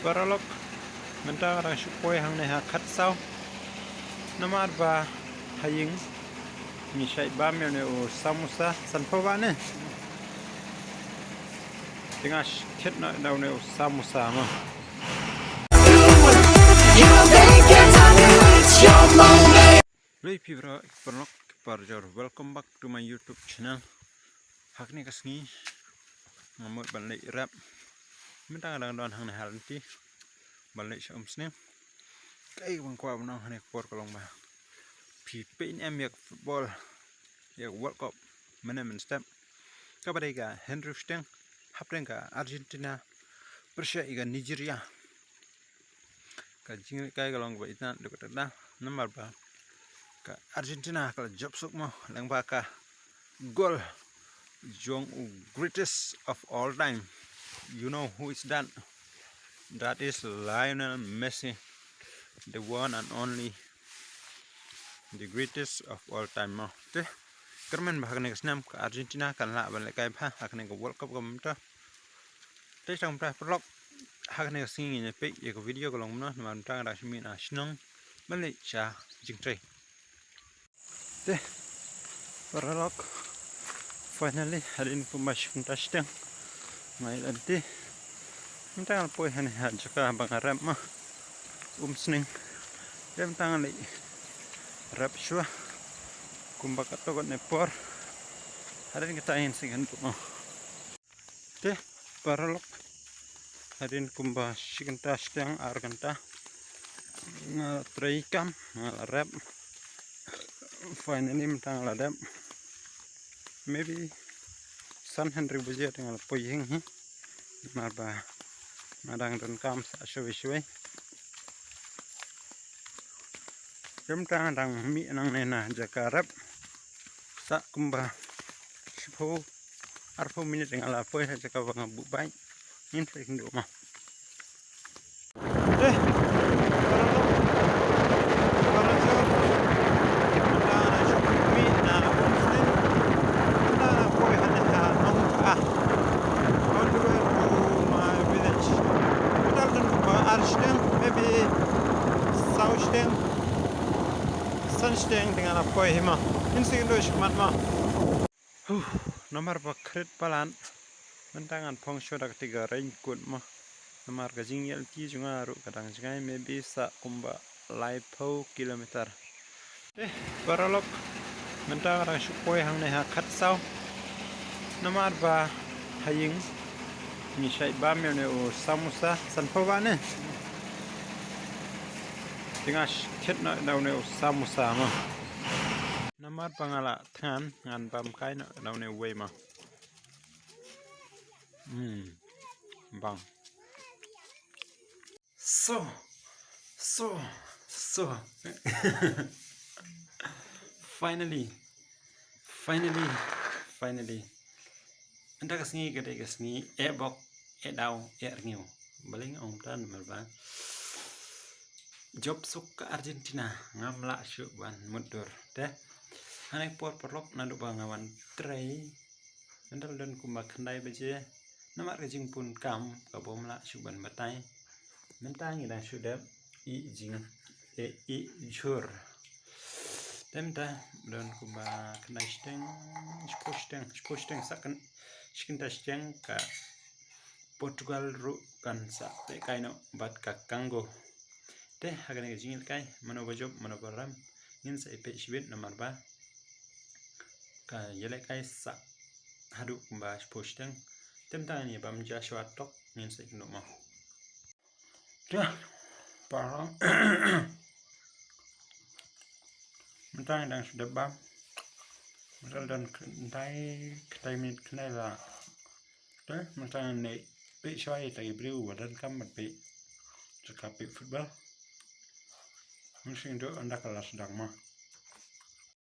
Paralog mentang rang syukoi hang ne ha khat sau namar ba haying mi shai ba me ne o samosa san phawa ne tinga thet na daw ne o samosa ma Hey people, welcome back to my YouTube channel. Hak ni kasngi ngamut balik rap. Mentang adang don hang hal nanti balik syam sne. Kai bang kwa bang hang ekor kolong ba. Pi pein em yak football yak World Cup menemen step. Kapada ga Henry Steng hapren ga Argentina Persia iga Nigeria. Ka jing kai kolong ba itna dekat dah nomor ba. Ka Argentina kala job suk mo lang ba ka goal jong greatest of all time. You know who is that? That is Lionel Messi, the one and only, the greatest of all time mo. Te kermen ba hakne snam ka Argentina kan la ban le kai pha hakne ka World Cup kam ta. Te sang pra vlog hakne sing ni pe ye ko video ko long no man ta da shmi na snong ban le cha jing tre. Te vlog finally hadin ko mashung tashteng mai nanti mentang poi han han jaka bang rap ma sning dem tangan le rap shua kumba kato ne por hadin kita in sigan ko te paralok hadin kumba shikan tashteng arganta ngal treikam ngal rap finally mentang ladam maybe San Henry bujet dengan poyeng hi marba madang don kam sa shwe kemtang dang mi nang nena jakarap sa kumba sipo arpo minit dengan la poy jaka bang bu bai nin fek ndo ma Sunsteng dengan apa hima insing dos mat ma nomor bakret palan mentangan phong shoda ketiga rain kut ma nomor gajing yel ti junga ru kadang jangai maybe sa kumba laipo kilometer paralok mentang rang syukoi hang ne ha khat sau nomor ba haying mi shai ba me ne o samosa san phawa ne tinga thet na daw ne samosa ma namar pangala than ngan bam kai na daw ne we ma bang so finally anda kasni gede kasni bok daw ngiu baling ong tan malbang job suk ke Argentina ngamla syuban mudur teh hanek por perlok nadu bangawan trei ndal dan kumba khandai beje namak rejing pun kam ka bomla syuban batai mentang ida syudap i jing i jur temta dan kumba khandai steng sakan skinta steng ka Portugal ru kan sa te kaino bat ka kanggo te hagan ga jingil kai mano bajob mano baram ngin sa ipe shibet nomor ba ka yele kai sa hadu kumba posteng temta ni bam ja shwa tok ngin sa ikno ma ta parang mentang dang sudah bam misal dan kai minit knai la te mentang ne pe shwai ta ibreu wadan kam pe jaka pe football Mungkin itu anda kelas sedang mah.